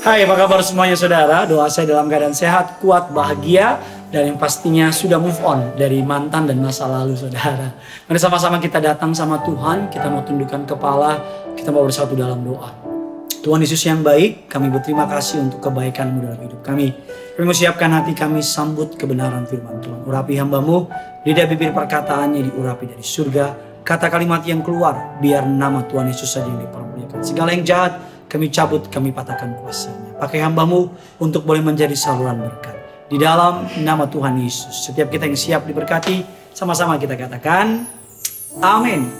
Hai, apa kabar semuanya saudara? Doa saya dalam keadaan sehat, kuat, bahagia, dan yang pastinya sudah move on dari mantan dan masa lalu saudara. Mari sama-sama kita datang sama Tuhan, kita mau tundukkan kepala, kita mau bersatu dalam doa. Tuhan Yesus yang baik, kami berterima kasih untuk kebaikan-Mu dalam hidup kami. Kami mau siapkan hati kami sambut kebenaran firman Tuhan. Urapi hamba-Mu, lidah bibir perkataannya diurapi dari surga. Kata kalimat yang keluar, biar nama Tuhan Yesus saja yang dipermuliakan. Segala yang jahat, kami cabut, kami patahkan kuasanya. Pakai hamba-Mu untuk boleh menjadi saluran berkat. Di dalam nama Tuhan Yesus. Setiap kita yang siap diberkati, sama-sama kita katakan, amin.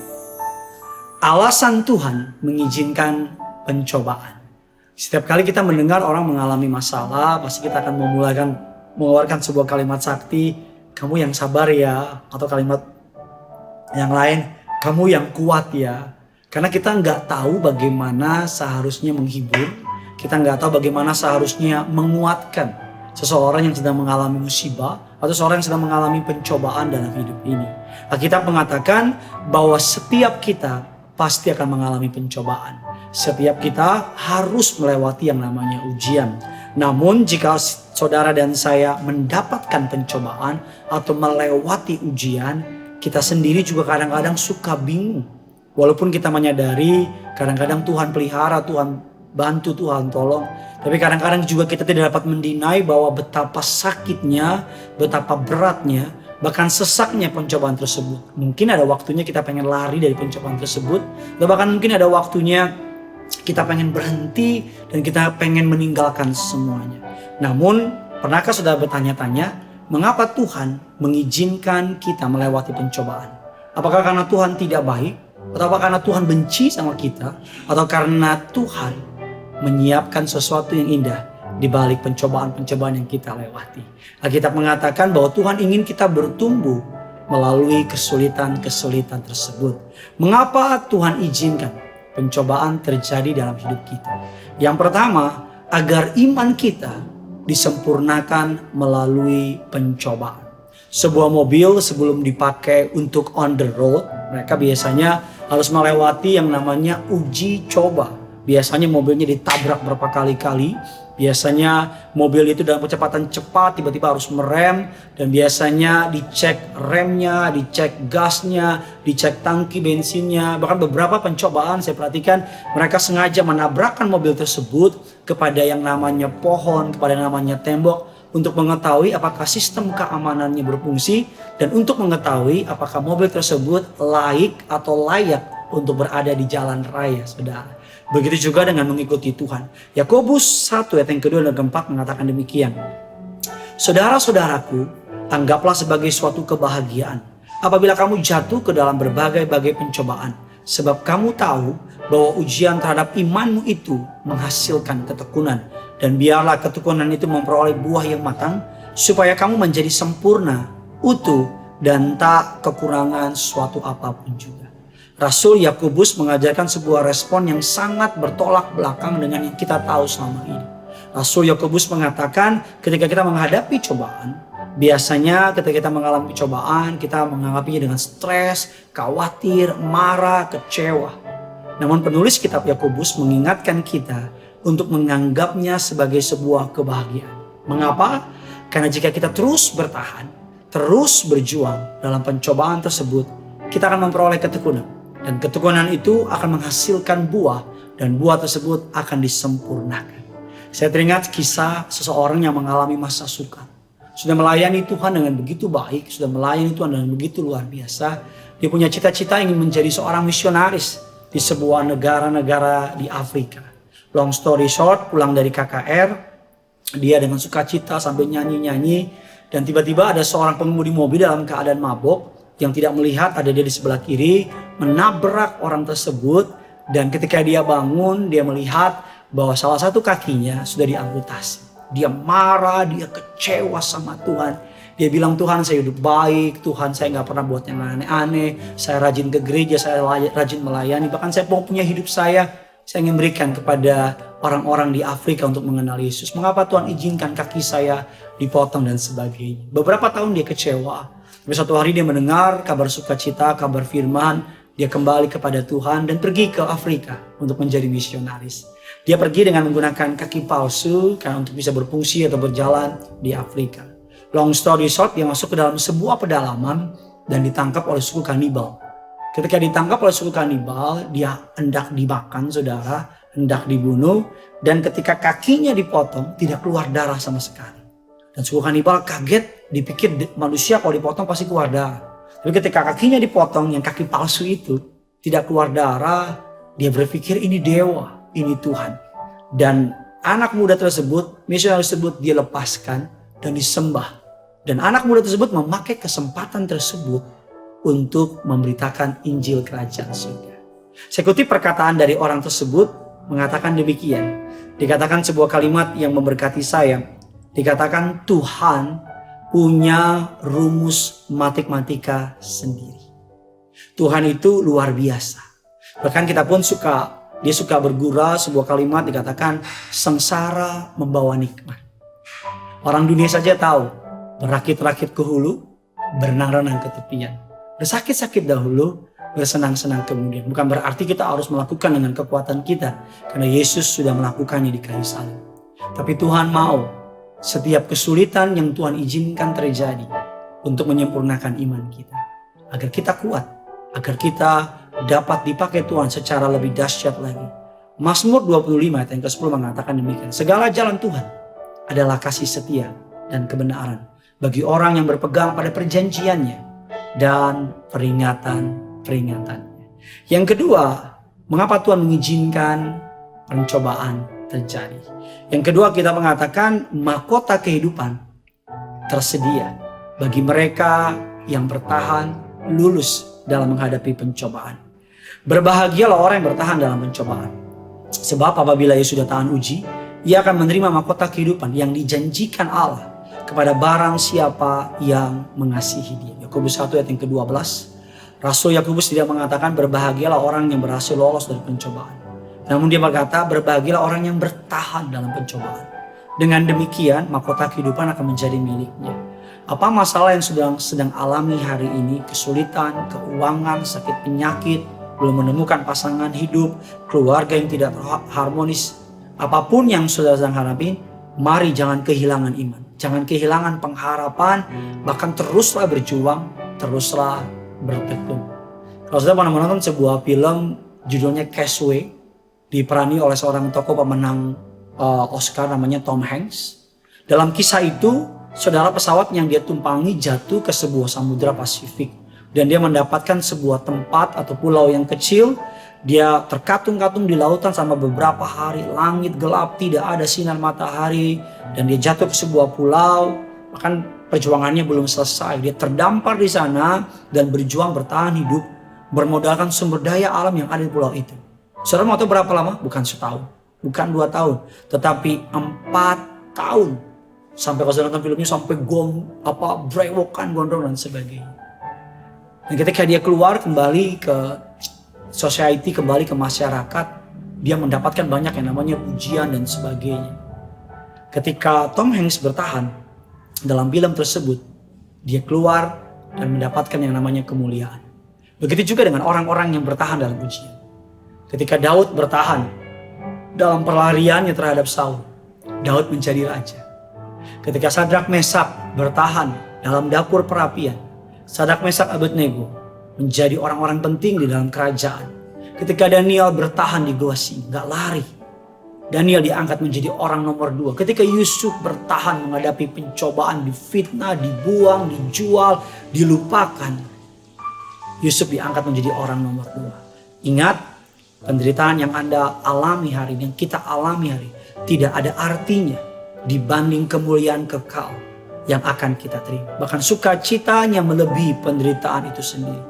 Alasan Tuhan mengizinkan pencobaan. Setiap kali kita mendengar orang mengalami masalah, pasti kita akan mengeluarkan sebuah kalimat sakti, kamu yang sabar ya, atau kalimat yang lain, kamu yang kuat ya. Karena kita nggak tahu bagaimana seharusnya menghibur, kita nggak tahu bagaimana seharusnya menguatkan seseorang yang sedang mengalami musibah atau seseorang yang sedang mengalami pencobaan dalam hidup ini. Alkitab mengatakan bahwa setiap kita pasti akan mengalami pencobaan. Setiap kita harus melewati yang namanya ujian. Namun jika saudara dan saya mendapatkan pencobaan atau melewati ujian, kita sendiri juga kadang-kadang suka bingung. Walaupun kita menyadari kadang-kadang Tuhan pelihara, Tuhan bantu, Tuhan tolong. Tapi kadang-kadang juga kita tidak dapat mendinai bahwa betapa sakitnya, betapa beratnya, bahkan sesaknya pencobaan tersebut. Mungkin ada waktunya kita pengen lari dari pencobaan tersebut. Atau bahkan mungkin ada waktunya kita pengen berhenti dan kita pengen meninggalkan semuanya. Namun pernahkah saudara bertanya-tanya, mengapa Tuhan mengizinkan kita melewati pencobaan? Apakah karena Tuhan tidak baik? Atau karena Tuhan benci sama kita? Atau karena Tuhan menyiapkan sesuatu yang indah di balik pencobaan-pencobaan yang kita lewati? Alkitab mengatakan bahwa Tuhan ingin kita bertumbuh melalui kesulitan-kesulitan tersebut. Mengapa Tuhan izinkan pencobaan terjadi dalam hidup kita? Yang pertama, agar iman kita disempurnakan melalui pencobaan. Sebuah mobil sebelum dipakai untuk on the road, mereka biasanya harus melewati yang namanya uji coba. Biasanya mobilnya ditabrak berapa kali-kali. Biasanya mobil itu dalam kecepatan cepat tiba-tiba harus merem. Dan biasanya dicek remnya, dicek gasnya, dicek tangki bensinnya. Bahkan beberapa pencobaan saya perhatikan mereka sengaja menabrakkan mobil tersebut kepada yang namanya pohon, kepada yang namanya tembok. Untuk mengetahui apakah sistem keamanannya berfungsi dan untuk mengetahui apakah mobil tersebut layak untuk berada di jalan raya, saudara. Begitu juga dengan mengikuti Tuhan. Yakobus 1 ayat yang kedua dan keempat mengatakan demikian. Saudara-saudaraku, anggaplah sebagai suatu kebahagiaan apabila kamu jatuh ke dalam berbagai-bagai pencobaan. Sebab kamu tahu bahwa ujian terhadap imanmu itu menghasilkan ketekunan. Dan biarlah ketekunan itu memperoleh buah yang matang, supaya kamu menjadi sempurna, utuh, dan tak kekurangan suatu apapun juga. Rasul Yakobus mengajarkan sebuah respon yang sangat bertolak belakang dengan yang kita tahu selama ini. Rasul Yakobus mengatakan ketika kita menghadapi cobaan, biasanya ketika kita mengalami cobaan, kita menanggapinya dengan stres, khawatir, marah, kecewa. Namun penulis kitab Yakobus mengingatkan kita untuk menganggapnya sebagai sebuah kebahagiaan. Mengapa? Karena jika kita terus bertahan, terus berjuang dalam pencobaan tersebut, kita akan memperoleh ketekunan. Dan ketekunan itu akan menghasilkan buah, dan buah tersebut akan disempurnakan. Saya teringat kisah seseorang yang mengalami masa sukar. Sudah melayani Tuhan dengan begitu baik, sudah melayani Tuhan dengan begitu luar biasa. Dia punya cita-cita ingin menjadi seorang misionaris di sebuah negara-negara di Afrika. Long story short, pulang dari KKR, dia dengan sukacita sambil nyanyi-nyanyi. Dan tiba-tiba ada seorang pengemudi mobil dalam keadaan mabok yang tidak melihat ada dia di sebelah kiri, menabrak orang tersebut. Dan ketika dia bangun, dia melihat bahwa salah satu kakinya sudah diamputasi. Dia marah, dia kecewa sama Tuhan. Dia bilang, Tuhan saya hidup baik, Tuhan saya gak pernah buat yang aneh-aneh. Saya rajin ke gereja, saya rajin melayani. Bahkan saya mau punya hidup saya ingin berikan kepada orang-orang di Afrika untuk mengenal Yesus. Mengapa Tuhan izinkan kaki saya dipotong dan sebagainya. Beberapa tahun dia kecewa. Tapi suatu hari dia mendengar kabar sukacita, kabar firman. Dia kembali kepada Tuhan dan pergi ke Afrika untuk menjadi misionaris. Dia pergi dengan menggunakan kaki palsu karena untuk bisa berfungsi atau berjalan di Afrika. Long story short, dia masuk ke dalam sebuah pedalaman dan ditangkap oleh suku kanibal. Ketika ditangkap oleh suku kanibal, dia hendak dimakan, saudara, hendak dibunuh, dan ketika kakinya dipotong, tidak keluar darah sama sekali. Dan suku kanibal kaget, dipikir manusia kalau dipotong pasti keluar darah. Tapi ketika kakinya dipotong, yang kaki palsu itu tidak keluar darah, dia berpikir ini dewa, ini Tuhan. Dan anak muda tersebut, misionaris tersebut dia lepaskan dan disembah. Dan anak muda tersebut memakai kesempatan tersebut untuk memberitakan Injil Kerajaan Surga. Saya kutip perkataan dari orang tersebut mengatakan demikian. Dikatakan sebuah kalimat yang memberkati saya. Dikatakan Tuhan punya rumus matematika sendiri. Tuhan itu luar biasa. Bahkan kita pun dia suka bergurau sebuah kalimat dikatakan sengsara membawa nikmat. Orang dunia saja tahu berakit-rakit ke hulu, berenang-renang ke tepian. Bersakit-sakit dahulu, bersenang-senang kemudian. Bukan berarti kita harus melakukan dengan kekuatan kita. Karena Yesus sudah melakukannya di kayu salib. Tapi Tuhan mau setiap kesulitan yang Tuhan izinkan terjadi untuk menyempurnakan iman kita. Agar kita kuat. Agar kita dapat dipakai Tuhan secara lebih dahsyat lagi. Mazmur 25 ayat yang ke-10 mengatakan demikian. Segala jalan Tuhan adalah kasih setia dan kebenaran bagi orang yang berpegang pada perjanjiannya dan peringatan-peringatannya. Yang kedua, mengapa Tuhan mengizinkan pencobaan terjadi? Yang kedua, kita mengatakan mahkota kehidupan tersedia bagi mereka yang bertahan lulus dalam menghadapi pencobaan. Berbahagialah orang yang bertahan dalam pencobaan. Sebab apabila ia sudah tahan uji, ia akan menerima mahkota kehidupan yang dijanjikan Allah kepada barang siapa yang mengasihi dia. Yakobus 1 ayat yang ke-12. Rasul Yakobus tidak mengatakan berbahagialah orang yang berhasil lolos dari pencobaan. Namun dia berkata berbahagialah orang yang bertahan dalam pencobaan. Dengan demikian mahkota kehidupan akan menjadi miliknya. Apa masalah yang sedang alami hari ini? Kesulitan, keuangan, sakit penyakit, belum menemukan pasangan hidup, keluarga yang tidak harmonis. Apapun yang sudah sedang hadapi, mari jangan kehilangan iman. Jangan kehilangan pengharapan, bahkan teruslah berjuang, teruslah bertekun. Kalau sudah pernah menonton sebuah film judulnya Castaway, diperani oleh seorang tokoh pemenang Oscar namanya Tom Hanks. Dalam kisah itu, saudara, pesawat yang dia tumpangi jatuh ke sebuah samudra Pasifik. Dan dia mendapatkan sebuah tempat atau pulau yang kecil. Dia terkatung-katung di lautan selama beberapa hari. Langit gelap, tidak ada sinar matahari. Dan dia jatuh ke sebuah pulau. Bahkan perjuangannya belum selesai. Dia terdampar di sana dan berjuang bertahan hidup. Bermodalkan sumber daya alam yang ada di pulau itu. Saudara mau tahu berapa lama? Bukan setahun. Bukan 2 tahun. Tetapi 4 tahun. Sampai kalau nonton filmnya sampai brewokan, gondrong dan sebagainya. Dan ketika dia keluar kembali ke society, kembali ke masyarakat, dia mendapatkan banyak yang namanya pujian dan sebagainya. Ketika Tom Hanks bertahan dalam film tersebut, dia keluar dan mendapatkan yang namanya kemuliaan. Begitu juga dengan orang-orang yang bertahan dalam ujian. Ketika Daud bertahan dalam perlariannya terhadap Saul, Daud menjadi raja. Ketika Sadrak Mesak bertahan dalam dapur perapian, Sadrak Mesak Abednego menjadi orang-orang penting di dalam kerajaan. Ketika Daniel bertahan di gua singa, gak lari, Daniel diangkat menjadi orang nomor 2. Ketika Yusuf bertahan menghadapi pencobaan, difitnah, dibuang, dijual, dilupakan, Yusuf diangkat menjadi orang nomor 2. Ingat, penderitaan yang Anda alami hari ini, yang kita alami hari ini, tidak ada artinya dibanding kemuliaan kekal yang akan kita terima. Bahkan sukacitanya melebihi penderitaan itu sendiri.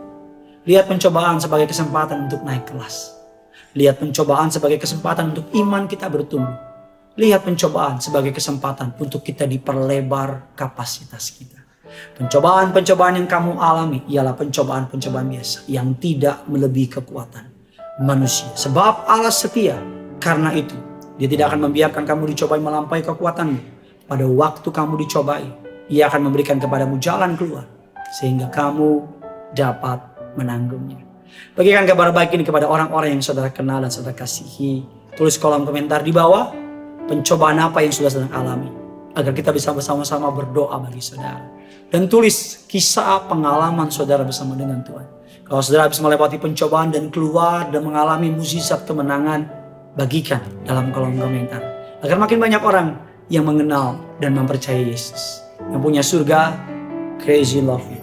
Lihat pencobaan sebagai kesempatan untuk naik kelas. Lihat pencobaan sebagai kesempatan untuk iman kita bertumbuh. Lihat pencobaan sebagai kesempatan untuk kita diperlebar kapasitas kita. Pencobaan-pencobaan yang kamu alami ialah pencobaan-pencobaan biasa yang tidak melebihi kekuatan manusia. Sebab Allah setia. Karena itu, Dia tidak akan membiarkan kamu dicobai melampaui kekuatanmu. Pada waktu kamu dicobai, Ia akan memberikan kepadamu jalan keluar sehingga kamu dapat menanggungnya. Bagikan kabar baik ini kepada orang-orang yang saudara kenal dan saudara kasihi. Tulis kolom komentar di bawah pencobaan apa yang sudah sedang alami, agar kita bisa bersama-sama berdoa bagi saudara. Dan tulis kisah pengalaman saudara bersama dengan Tuhan. Kalau saudara bisa melewati pencobaan dan keluar dan mengalami mukjizat kemenangan, bagikan dalam kolom komentar. Agar makin banyak orang yang mengenal dan mempercayai Yesus. Yang punya surga, crazy love it.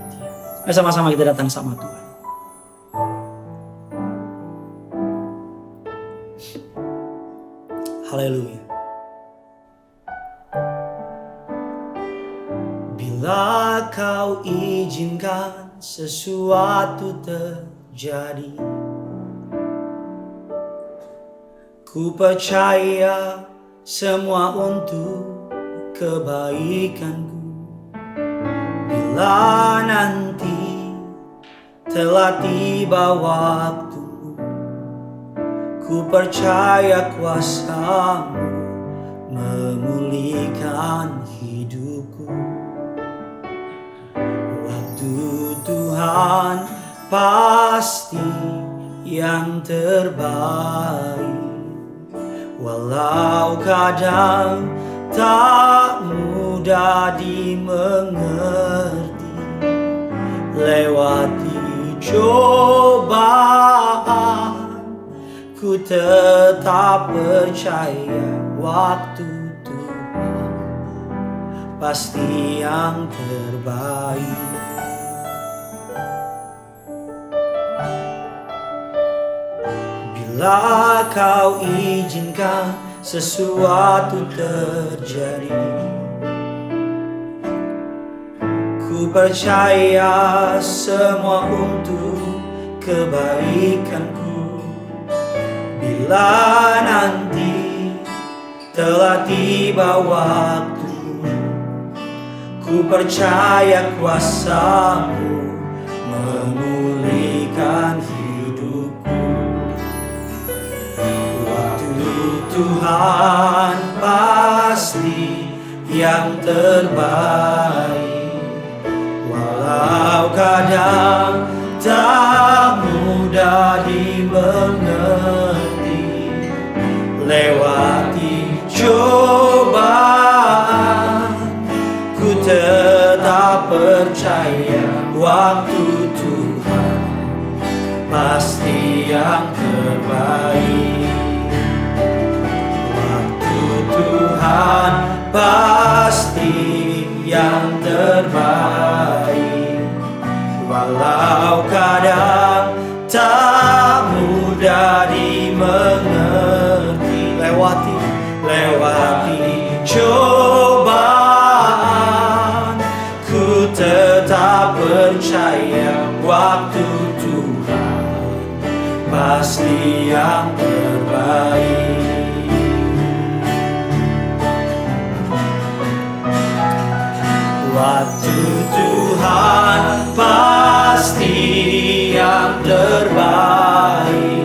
Mari sama-sama kita datang sama Tuhan. Haleluya. Bila kau izinkan sesuatu terjadi, ku percaya semua untuk kebaikanku. Bila nanti telah tiba waktumu, ku percaya kuasa-Mu memulihkan hidupku. Waktu Tuhan pasti yang terbaik, walau kadang tak mudah dimengerti. Lewati cobaan, ku tetap percaya waktu Tuhan pasti yang terbaik. Bila kau izinkan sesuatu terjadi, ku percaya semua untuk kebaikanku. Bila nanti telah tiba waktu, ku percaya kuasa-Mu memulihkan hidupku. Waktu Tuhan pasti yang terbaik, walau kadang tak mudah dimengerti. Lewati cobaan, ku tetap percaya waktu Tuhan pasti yang terbaik. Waktu Tuhan pasti yang terbaik, walau kadang tak mudah dimengerti. Lewati cobaan, ku tetap percaya waktu Tuhan pasti yang terbaik. Waktu Tuhan pasti yang terbaik,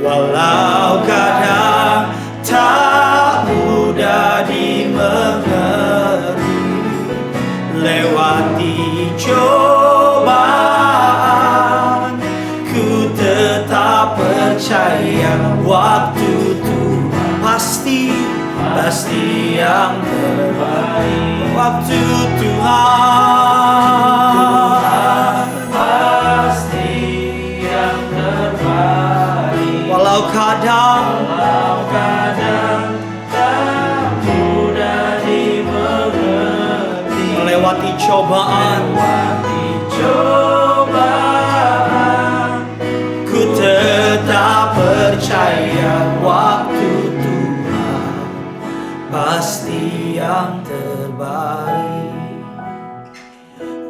walau kadang tak mudah dimengerti. Lewati cobaan, ku tetap percaya waktu Tuhan pasti yang terbaik. Waktu Tuhan pasti yang terbaik, walau kadang tak mudah dimengerti. Melewati cobaan, ku tetap percaya waktu Tuhan pasti yang terbaik.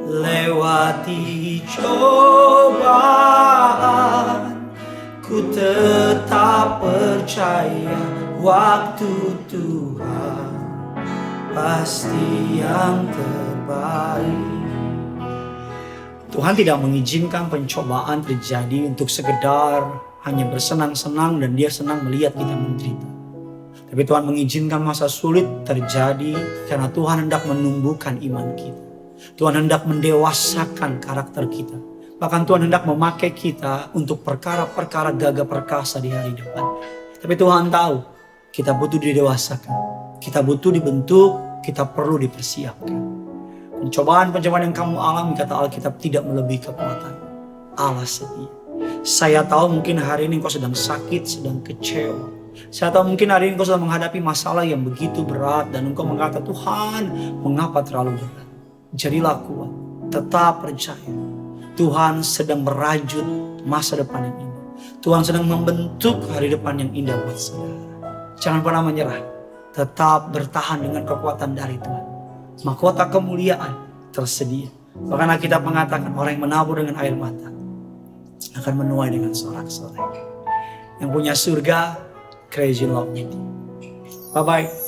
Lewati cobaan, ku tetap percaya waktu Tuhan pasti yang terbaik. Tuhan tidak mengizinkan pencobaan terjadi untuk sekedar hanya bersenang-senang dan Dia senang melihat kita menderita. Tapi Tuhan mengizinkan masa sulit terjadi karena Tuhan hendak menumbuhkan iman kita. Tuhan hendak mendewasakan karakter kita. Bahkan Tuhan hendak memakai kita untuk perkara-perkara gagah perkasa di hari depan. Tapi Tuhan tahu kita butuh didewasakan, kita butuh dibentuk, kita perlu dipersiapkan. Pencobaan-pencobaan yang kamu alami, kata Alkitab, tidak melebihi kekuatan. Allah setia. Saya tahu mungkin hari ini engkau sedang sakit, sedang kecewa. Saya tahu mungkin hari ini engkau sedang menghadapi masalah yang begitu berat dan engkau mengatakan, Tuhan, mengapa terlalu berat? Jadilah kuat, tetap percaya. Tuhan sedang merajut masa depan yang indah. Tuhan sedang membentuk hari depan yang indah buat saudara. Jangan pernah menyerah. Tetap bertahan dengan kekuatan dari Tuhan. Mahkota kemuliaan tersedia. Bahkan Alkitab mengatakan orang yang menabur dengan air mata akan menuai dengan sorak-sorai. Yang punya surga, crazy love-nya. Bye-bye.